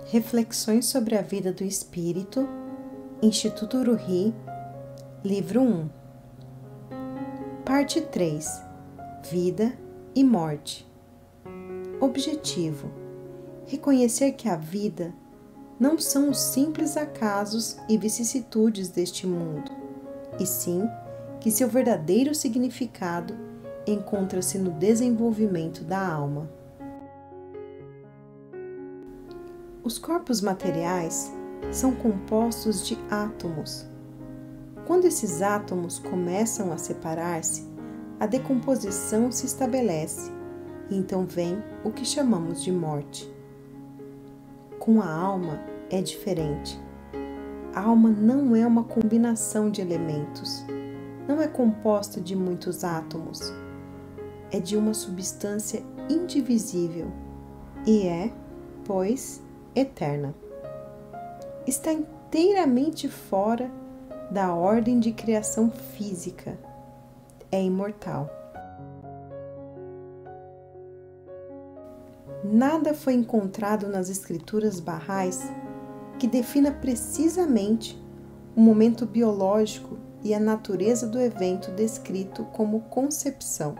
Reflexões sobre a vida do Espírito, Instituto Uruhi, Livro 1. Parte 3. Vida e Morte. Objetivo: reconhecer que a vida não são os simples acasos e vicissitudes deste mundo, e sim que seu verdadeiro significado encontra-se no desenvolvimento da alma. Os corpos materiais são compostos de átomos. Quando esses átomos começam a separar-se, a decomposição se estabelece e então vem o que chamamos de morte. Com a alma é diferente. A alma não é uma combinação de elementos, não é composta de muitos átomos, é de uma substância indivisível e é, pois, eterna. Está inteiramente fora da ordem de criação física. É imortal. Nada foi encontrado nas escrituras barrais que defina precisamente o momento biológico e a natureza do evento descrito como concepção.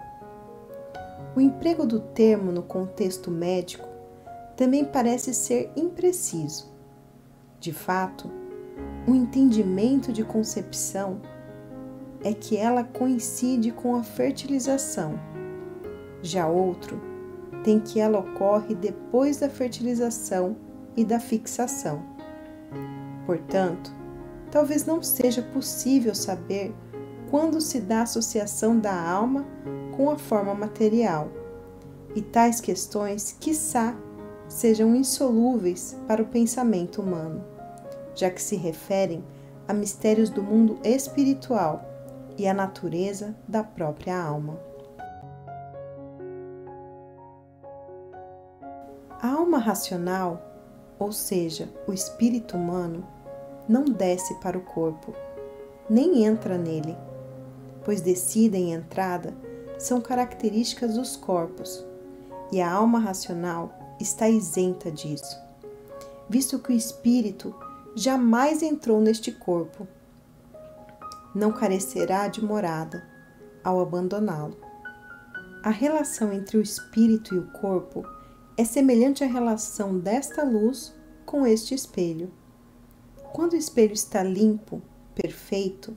O emprego do termo no contexto médico também parece ser impreciso. De fato, o entendimento de concepção é que ela coincide com a fertilização. Já outro tem que ela ocorre depois da fertilização e da fixação. Portanto, talvez não seja possível saber quando se dá a associação da alma com a forma material, e tais questões, quiçá, sejam insolúveis para o pensamento humano, já que se referem a mistérios do mundo espiritual e à natureza da própria alma. A alma racional, ou seja, o espírito humano, não desce para o corpo, nem entra nele, pois descida e entrada são características dos corpos, e a alma racional está isenta disso, visto que o espírito jamais entrou neste corpo. Não carecerá de morada ao abandoná-lo. A relação entre o espírito e o corpo é semelhante à relação desta luz com este espelho. Quando o espelho está limpo, perfeito,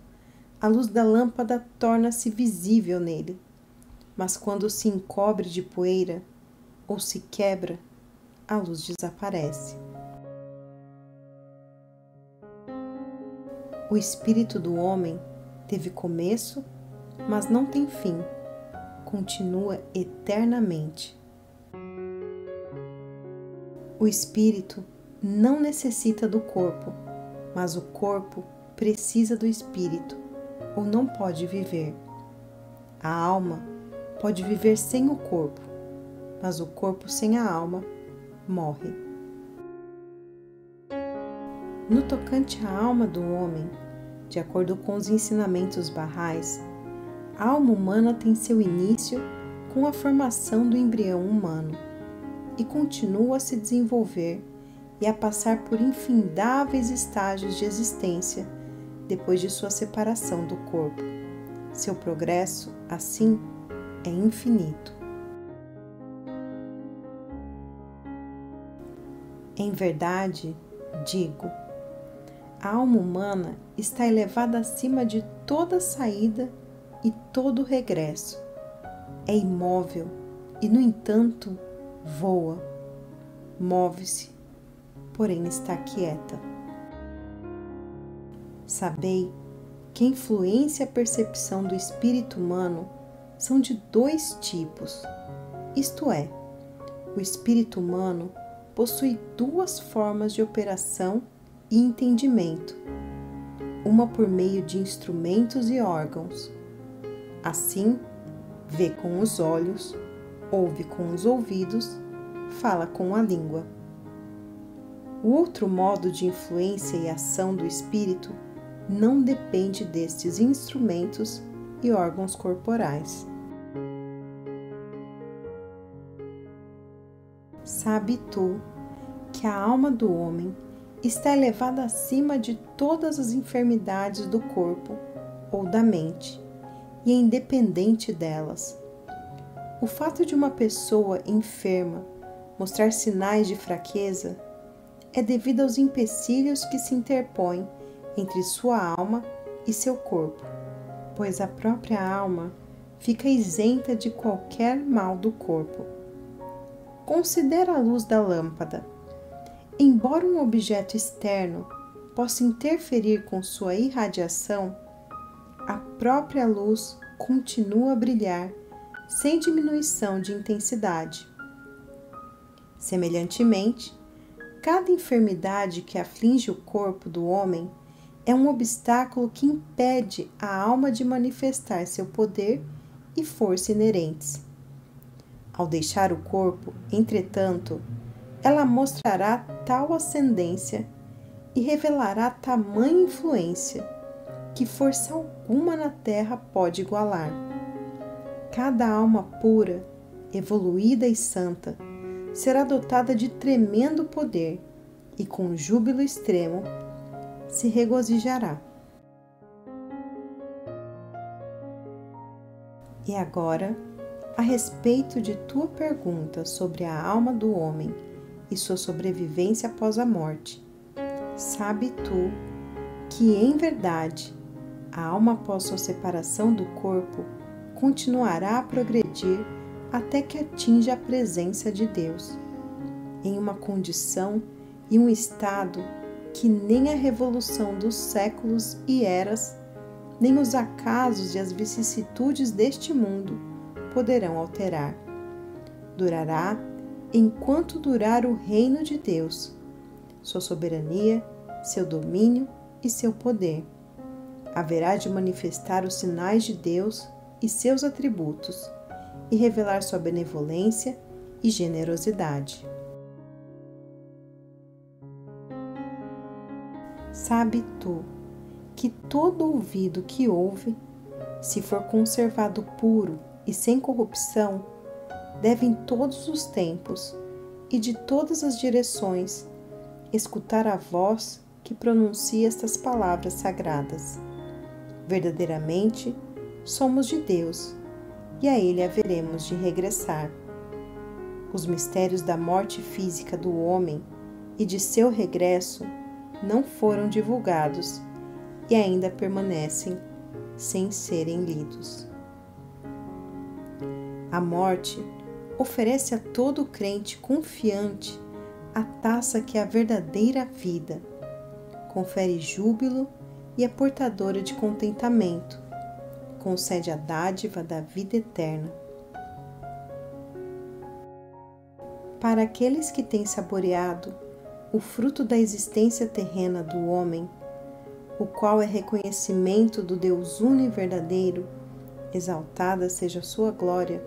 a luz da lâmpada torna-se visível nele, mas quando se encobre de poeira ou se quebra, a luz desaparece. O espírito do homem teve começo, mas não tem fim, continua eternamente. O espírito não necessita do corpo, mas o corpo precisa do espírito, ou não pode viver. A alma pode viver sem o corpo, mas o corpo sem a alma morre. No tocante à alma do homem, de acordo com os ensinamentos barrais, a alma humana tem seu início com a formação do embrião humano e continua a se desenvolver e a passar por infindáveis estágios de existência depois de sua separação do corpo. Seu progresso, assim, é infinito. Em verdade, digo, a alma humana está elevada acima de toda saída e todo regresso. É imóvel e, no entanto, voa, move-se, porém está quieta. Sabei que a influência e a percepção do espírito humano são de dois tipos, isto é, o espírito humano possui duas formas de operação e entendimento, uma por meio de instrumentos e órgãos. Assim, vê com os olhos, ouve com os ouvidos, fala com a língua. O outro modo de influência e ação do espírito não depende destes instrumentos e órgãos corporais. Sabe tu que a alma do homem está elevada acima de todas as enfermidades do corpo ou da mente e é independente delas. O fato de uma pessoa enferma mostrar sinais de fraqueza é devido aos empecilhos que se interpõem entre sua alma e seu corpo, pois a própria alma fica isenta de qualquer mal do corpo. Considera a luz da lâmpada. Embora um objeto externo possa interferir com sua irradiação, a própria luz continua a brilhar sem diminuição de intensidade. Semelhantemente, cada enfermidade que aflige o corpo do homem é um obstáculo que impede a alma de manifestar seu poder e força inerentes. Ao deixar o corpo, entretanto, ela mostrará tal ascendência e revelará tamanha influência que força alguma na terra pode igualar. Cada alma pura, evoluída e santa será dotada de tremendo poder e com júbilo extremo se regozijará. E agora, a respeito de tua pergunta sobre a alma do homem e sua sobrevivência após a morte, sabe tu que, em verdade, a alma após sua separação do corpo continuará a progredir até que atinja a presença de Deus, em uma condição e um estado que nem a revolução dos séculos e eras, nem os acasos e as vicissitudes deste mundo poderão alterar. Durará enquanto durar o reino de Deus, sua soberania, seu domínio e seu poder. Haverá de manifestar os sinais de Deus e seus atributos, e revelar sua benevolência e generosidade. Sabe tu que todo ouvido que ouve, se for conservado puro e sem corrupção, deve em todos os tempos e de todas as direções escutar a voz que pronuncia estas palavras sagradas. Verdadeiramente, somos de Deus, e a Ele haveremos de regressar. Os mistérios da morte física do homem e de seu regresso não foram divulgados e ainda permanecem sem serem lidos. A morte oferece a todo crente confiante a taça que é a verdadeira vida, confere júbilo e é portadora de contentamento, concede a dádiva da vida eterna. Para aqueles que têm saboreado o fruto da existência terrena do homem, o qual é reconhecimento do Deus uno e verdadeiro, exaltada seja a sua glória,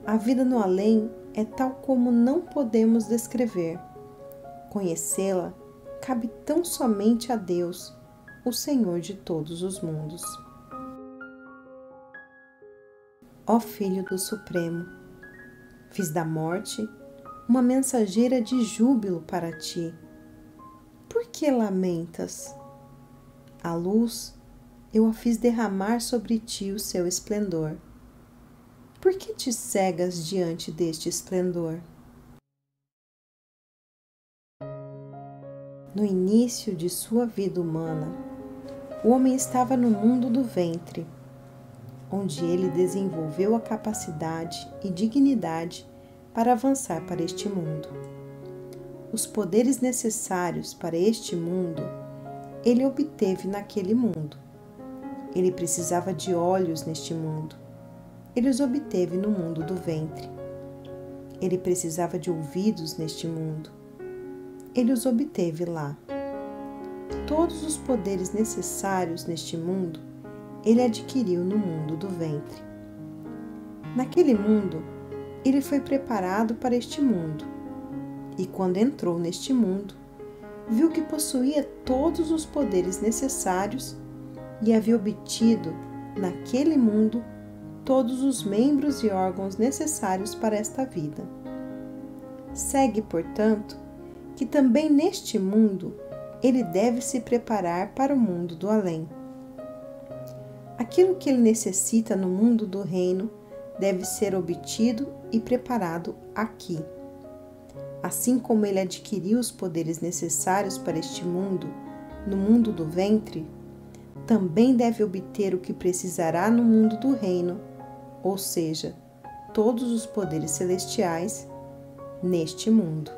a vida no além é tal como não podemos descrever. Conhecê-la cabe tão somente a Deus, o Senhor de todos os mundos. Ó Filho do Supremo, fiz da morte uma mensageira de júbilo para ti. Por que lamentas? A luz eu a fiz derramar sobre ti o seu esplendor. Por que te cegas diante deste esplendor? No início de sua vida humana, o homem estava no mundo do ventre, onde ele desenvolveu a capacidade e dignidade para avançar para este mundo. Os poderes necessários para este mundo ele obteve naquele mundo. Ele precisava de olhos neste mundo. Ele os obteve no mundo do ventre. Ele precisava de ouvidos neste mundo. Ele os obteve lá. Todos os poderes necessários neste mundo ele adquiriu no mundo do ventre. Naquele mundo, ele foi preparado para este mundo, e quando entrou neste mundo, viu que possuía todos os poderes necessários e havia obtido, naquele mundo, todos os membros e órgãos necessários para esta vida. Segue, portanto, que também neste mundo ele deve se preparar para o mundo do além. Aquilo que ele necessita no mundo do reino deve ser obtido e preparado aqui. Assim como ele adquiriu os poderes necessários para este mundo, no mundo do ventre, também deve obter o que precisará no mundo do reino, ou seja, todos os poderes celestiais neste mundo.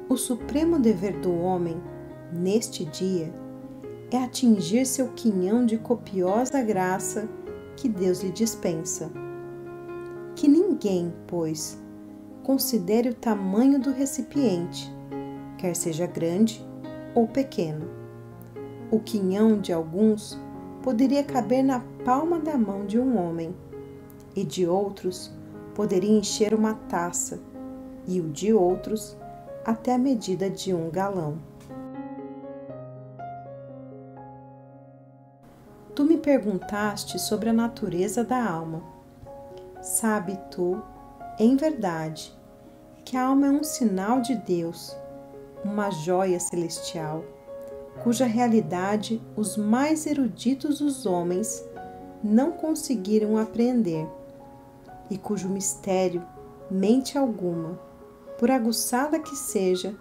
O supremo dever do homem, neste dia, é atingir seu quinhão de copiosa graça que Deus lhe dispensa. Que ninguém, pois, considere o tamanho do recipiente, quer seja grande ou pequeno. O quinhão de alguns poderia caber na palma da mão de um homem, e de outros poderia encher uma taça, e o de outros até a medida de 1 galão. Tu me perguntaste sobre a natureza da alma. Sabe tu, em verdade, que a alma é um sinal de Deus, uma joia celestial, cuja realidade os mais eruditos dos homens não conseguiram apreender, e cujo mistério mente alguma, por aguçada que seja,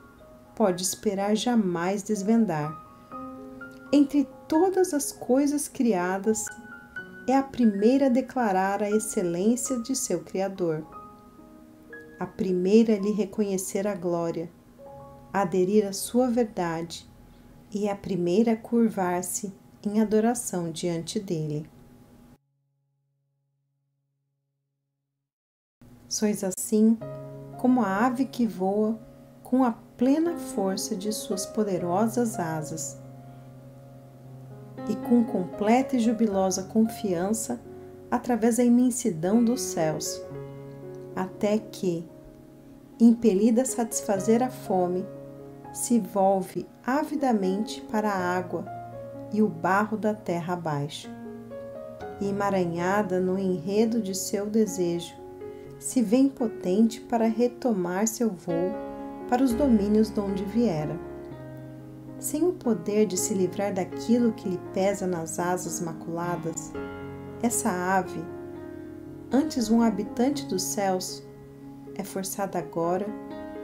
pode esperar jamais desvendar. Entre todas as coisas criadas, é a primeira a declarar a excelência de seu Criador, a primeira a lhe reconhecer a glória, a aderir à sua verdade e a primeira a curvar-se em adoração diante dele. Sois assim como a ave que voa com a plena força de suas poderosas asas e com completa e jubilosa confiança através da imensidão dos céus, até que, impelida a satisfazer a fome, se volve avidamente para a água e o barro da terra abaixo, e emaranhada no enredo de seu desejo, se vê impotente para retomar seu vôo para os domínios de onde viera. Sem o poder de se livrar daquilo que lhe pesa nas asas maculadas, essa ave, antes um habitante dos céus, é forçada agora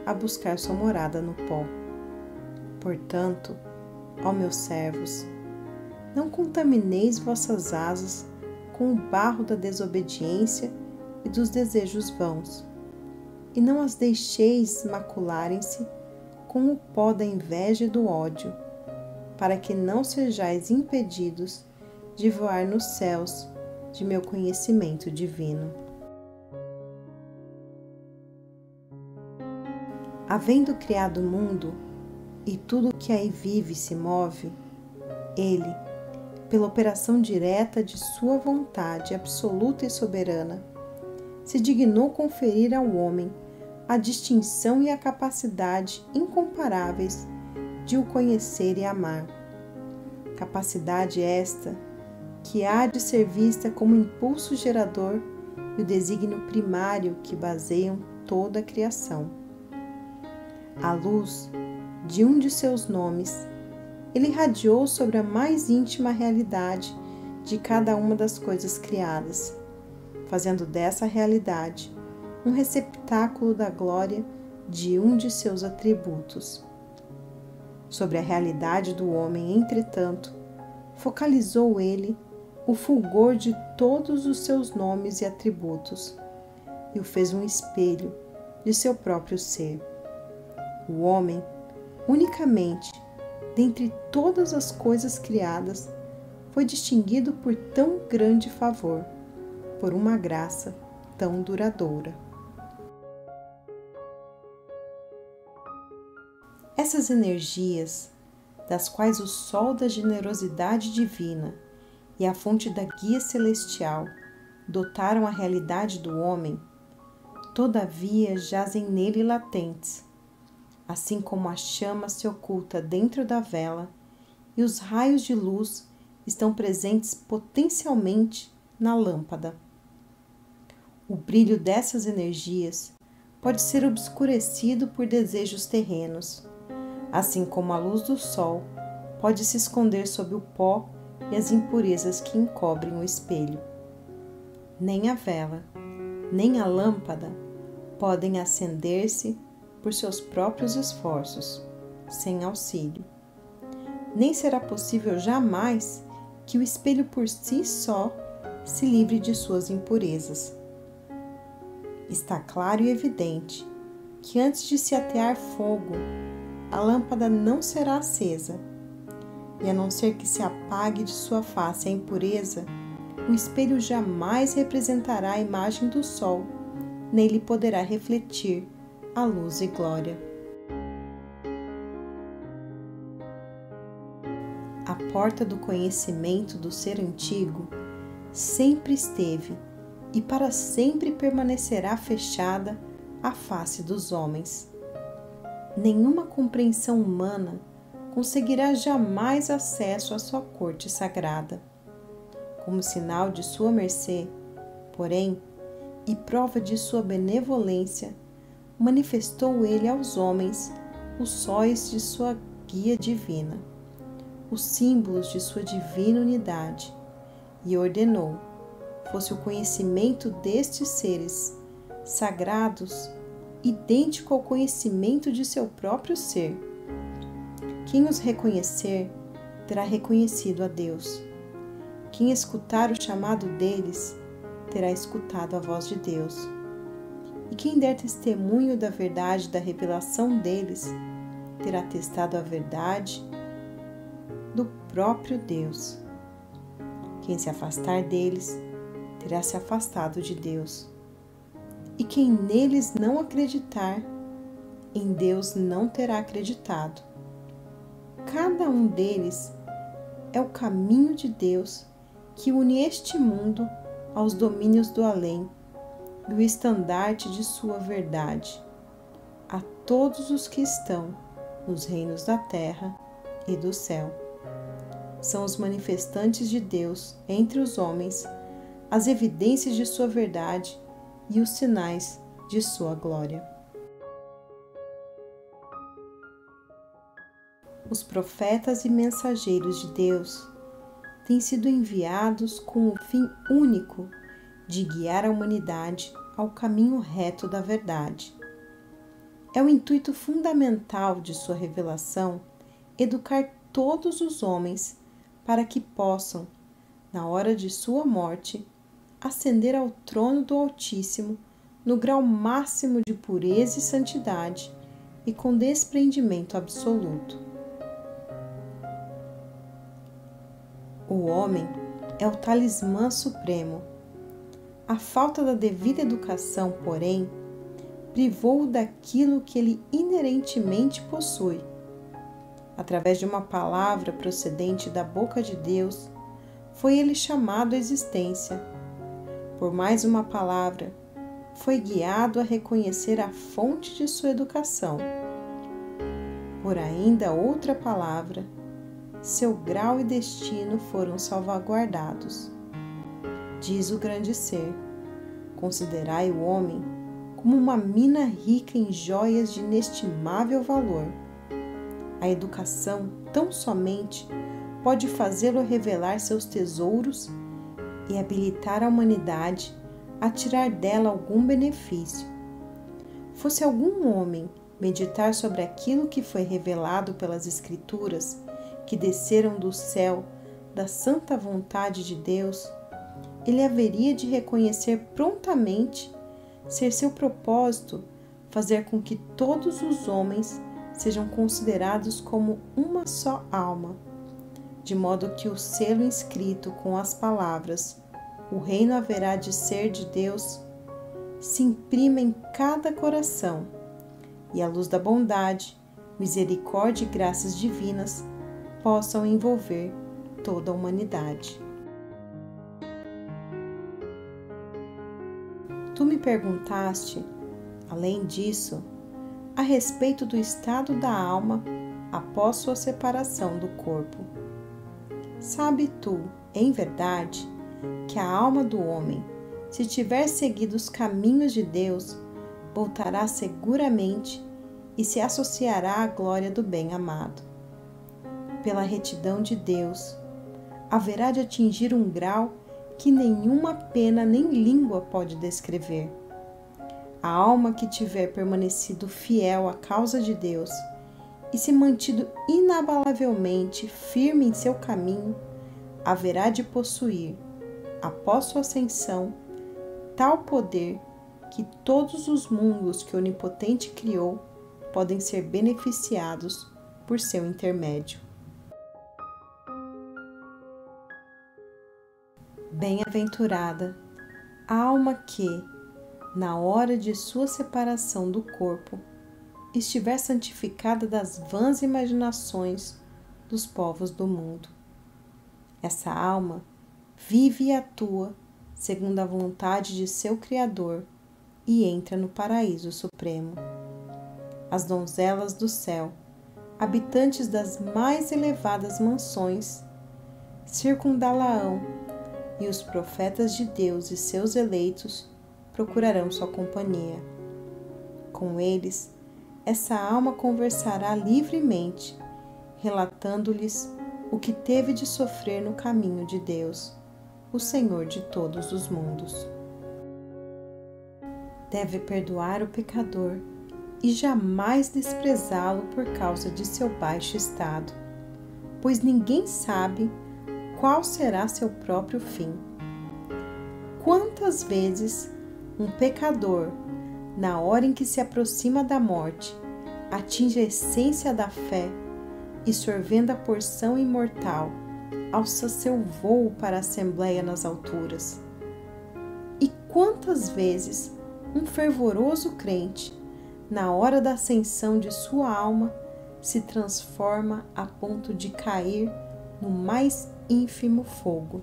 a buscar sua morada no pó. Portanto, ó meus servos, não contamineis vossas asas com o barro da desobediência e dos desejos vãos, e não as deixeis macularem-se com o pó da inveja e do ódio, para que não sejais impedidos de voar nos céus de meu conhecimento divino. Havendo criado o mundo e tudo o que aí vive e se move, ele, pela operação direta de sua vontade absoluta e soberana, se dignou conferir ao homem a distinção e a capacidade incomparáveis de o conhecer e amar. Capacidade esta que há de ser vista como impulso gerador e o desígnio primário que baseiam toda a criação. À luz de um de seus nomes, ele irradiou sobre a mais íntima realidade de cada uma das coisas criadas, fazendo dessa realidade um receptáculo da glória de um de seus atributos. Sobre a realidade do homem, entretanto, focalizou ele o fulgor de todos os seus nomes e atributos e o fez um espelho de seu próprio ser. O homem, unicamente, dentre todas as coisas criadas, foi distinguido por tão grande favor, por uma graça tão duradoura. Essas energias, das quais o sol da generosidade divina e a fonte da guia celestial dotaram a realidade do homem, todavia jazem nele latentes, assim como a chama se oculta dentro da vela e os raios de luz estão presentes potencialmente na lâmpada. O brilho dessas energias pode ser obscurecido por desejos terrenos, assim como a luz do sol pode se esconder sob o pó e as impurezas que encobrem o espelho. Nem a vela, nem a lâmpada podem acender-se por seus próprios esforços, sem auxílio. Nem será possível jamais que o espelho por si só se livre de suas impurezas. Está claro e evidente que antes de se atear fogo, a lâmpada não será acesa, e a não ser que se apague de sua face a impureza, o espelho jamais representará a imagem do sol, nem lhe poderá refletir a luz e glória. A porta do conhecimento do ser antigo sempre esteve e para sempre permanecerá fechada à face dos homens. Nenhuma compreensão humana conseguirá jamais acesso à sua corte sagrada. Como sinal de sua mercê, porém, e prova de sua benevolência, manifestou ele aos homens os sóis de sua guia divina, os símbolos de sua divina unidade, e ordenou, fosse o conhecimento destes seres sagrados idêntico ao conhecimento de seu próprio ser. Quem os reconhecer terá reconhecido a Deus. Quem escutar o chamado deles terá escutado a voz de Deus. E quem der testemunho da verdade da revelação deles terá testado a verdade do próprio Deus. Quem se afastar deles terá se afastado de Deus. E quem neles não acreditar, em Deus não terá acreditado. Cada um deles é o caminho de Deus que une este mundo aos domínios do além e o estandarte de sua verdade a todos os que estão nos reinos da terra e do céu. São os manifestantes de Deus entre os homens, as evidências de sua verdade e os sinais de sua glória. Os profetas e mensageiros de Deus têm sido enviados com o fim único de guiar a humanidade ao caminho reto da verdade. É o intuito fundamental de sua revelação educar todos os homens para que possam, na hora de sua morte, ascender ao trono do Altíssimo no grau máximo de pureza e santidade e com desprendimento absoluto. O homem é o talismã supremo. A falta da devida educação, porém, privou-o daquilo que ele inerentemente possui. Através de uma palavra procedente da boca de Deus, foi ele chamado à existência. Por mais uma palavra, foi guiado a reconhecer a fonte de sua educação. Por ainda outra palavra, seu grau e destino foram salvaguardados. Diz o grande ser: considerai o homem como uma mina rica em joias de inestimável valor. A educação, tão somente, pode fazê-lo revelar seus tesouros e habilitar a humanidade a tirar dela algum benefício. Fosse algum homem meditar sobre aquilo que foi revelado pelas Escrituras, que desceram do céu da santa vontade de Deus, ele haveria de reconhecer prontamente ser seu propósito fazer com que todos os homens sejam considerados como uma só alma, de modo que o selo inscrito com as palavras "O reino haverá de ser de Deus" se imprima em cada coração, e a luz da bondade, misericórdia e graças divinas possam envolver toda a humanidade. Tu me perguntaste, além disso, a respeito do estado da alma após sua separação do corpo. Sabe tu, em verdade, que a alma do homem se tiver seguido os caminhos de Deus, voltará seguramente e se associará à glória do bem-amado. Pela retidão de Deus, haverá de atingir um grau que nenhuma pena nem língua pode descrever. A alma que tiver permanecido fiel à causa de Deus e se mantido inabalavelmente firme em seu caminho, haverá de possuir, após sua ascensão, tal poder que todos os mundos que o Onipotente criou podem ser beneficiados por seu intermédio. Bem-aventurada a alma que, na hora de sua separação do corpo, estiver santificada das vãs imaginações dos povos do mundo. Essa alma vive e atua segundo a vontade de seu Criador e entra no paraíso supremo. As donzelas do céu, habitantes das mais elevadas mansões, circundá-la-ão, e os profetas de Deus e seus eleitos procurarão sua companhia. Com eles, essa alma conversará livremente, relatando-lhes o que teve de sofrer no caminho de Deus, o Senhor de todos os mundos. Deve perdoar o pecador e jamais desprezá-lo por causa de seu baixo estado, pois ninguém sabe qual será seu próprio fim. Quantas vezes um pecador, na hora em que se aproxima da morte, atinge a essência da fé e, sorvendo a porção imortal, alça seu vôo para a Assembleia nas alturas. E quantas vezes um fervoroso crente, na hora da ascensão de sua alma, se transforma a ponto de cair no mais ínfimo fogo.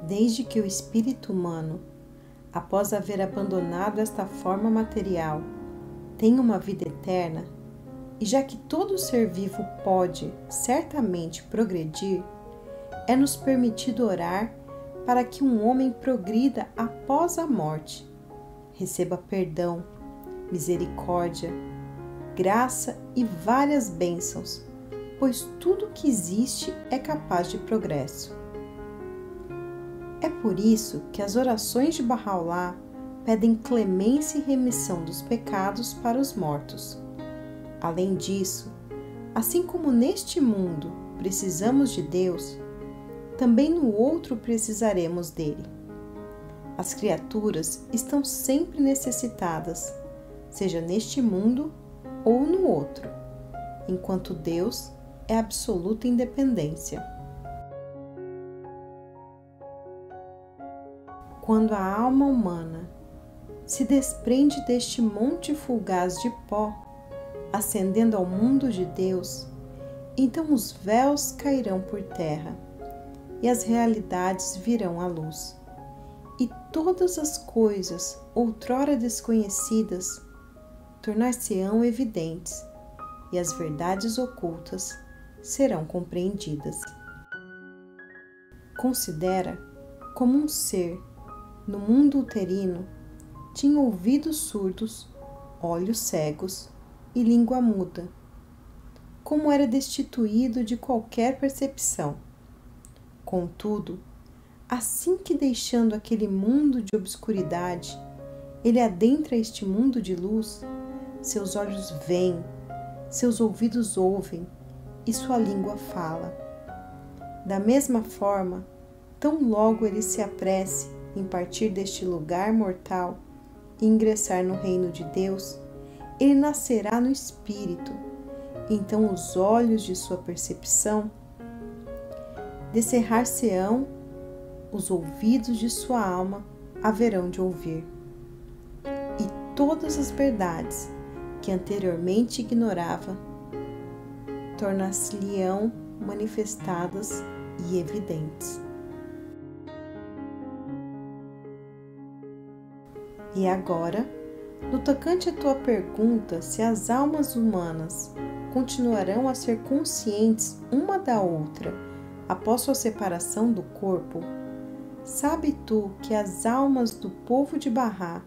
Desde que o espírito humano, após haver abandonado esta forma material, tem uma vida eterna, e já que todo ser vivo pode certamente progredir, é-nos permitido orar para que um homem progrida após a morte, receba perdão, misericórdia, graça e várias bênçãos, pois tudo que existe é capaz de progresso. É por isso que as orações de Bahá'u'lláh pedem clemência e remissão dos pecados para os mortos. Além disso, assim como neste mundo precisamos de Deus, também no outro precisaremos dele. As criaturas estão sempre necessitadas, seja neste mundo ou no outro, enquanto Deus é absoluta independência. Quando a alma humana se desprende deste monte fugaz de pó, ascendendo ao mundo de Deus, então os véus cairão por terra e as realidades virão à luz, e todas as coisas outrora desconhecidas tornar-se-ão evidentes, e as verdades ocultas serão compreendidas. Considera como um ser, no mundo uterino, tinha ouvidos surdos, olhos cegos e língua muda, como era destituído de qualquer percepção. Contudo, assim que deixando aquele mundo de obscuridade, ele adentra este mundo de luz, seus olhos veem, seus ouvidos ouvem e sua língua fala. Da mesma forma, tão logo ele se apresse em partir deste lugar mortal e ingressar no reino de Deus, ele nascerá no Espírito. Então os olhos de sua percepção descerrar-se-ão, os ouvidos de sua alma haverão de ouvir. E todas as verdades que anteriormente ignorava tornar-se-lhe-ão manifestadas e evidentes. E agora, no tocante à tua pergunta se as almas humanas continuarão a ser conscientes uma da outra após sua separação do corpo, sabe tu que as almas do povo de Bará,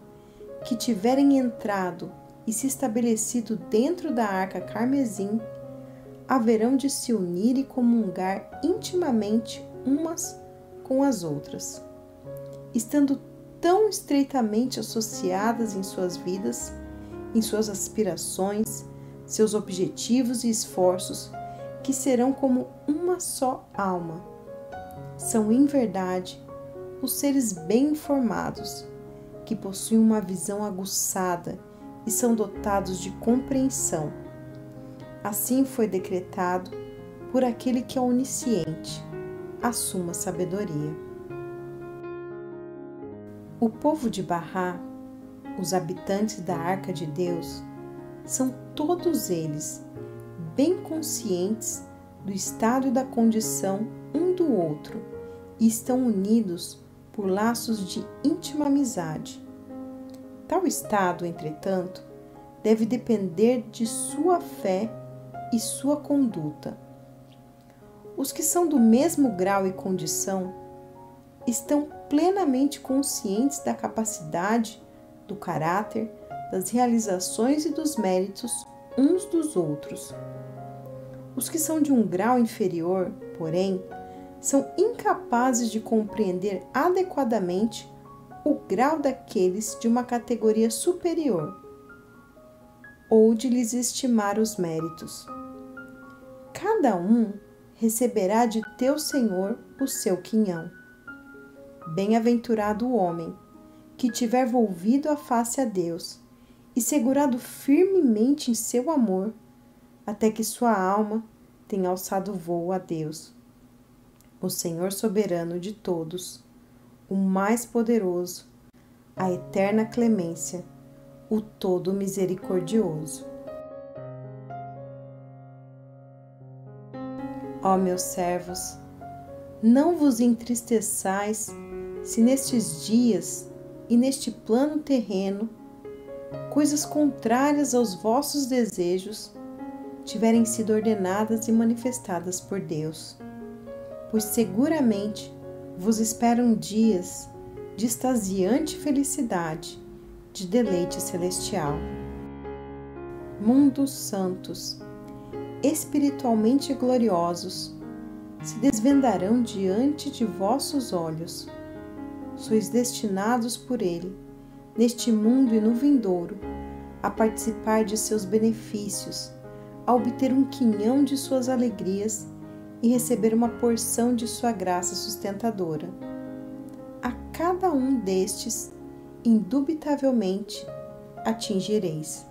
que tiverem entrado e se estabelecido dentro da arca carmesim, haverão de se unir e comungar intimamente umas com as outras, estando tão estreitamente associadas em suas vidas, em suas aspirações, seus objetivos e esforços, que serão como uma só alma. São, em verdade, os seres bem informados, que possuem uma visão aguçada e são dotados de compreensão. Assim foi decretado por aquele que é onisciente, a suma sabedoria. O povo de Bará, os habitantes da Arca de Deus, são todos eles bem conscientes do estado e da condição um do outro e estão unidos por laços de íntima amizade. Tal estado, entretanto, deve depender de sua fé e sua conduta. Os que são do mesmo grau e condição estão plenamente conscientes da capacidade, do caráter, das realizações e dos méritos uns dos outros. Os que são de um grau inferior, porém, são incapazes de compreender adequadamente o grau daqueles de uma categoria superior ou de lhes estimar os méritos. Cada um receberá de teu Senhor o seu quinhão. Bem-aventurado o homem que tiver volvido a face a Deus e segurado firmemente em seu amor, até que sua alma tenha alçado voo a Deus, o Senhor soberano de todos, o mais poderoso, a eterna clemência, o todo misericordioso. Ó meus servos, não vos entristeçais se nestes dias e neste plano terreno coisas contrárias aos vossos desejos tiverem sido ordenadas e manifestadas por Deus, pois seguramente vos esperam dias de extasiante felicidade, de deleite celestial. Mundos santos, espiritualmente gloriosos, se desvendarão diante de vossos olhos. Sois destinados por Ele, neste mundo e no vindouro, a participar de seus benefícios, a obter um quinhão de suas alegrias e receber uma porção de sua graça sustentadora. A cada um destes, indubitavelmente, atingireis.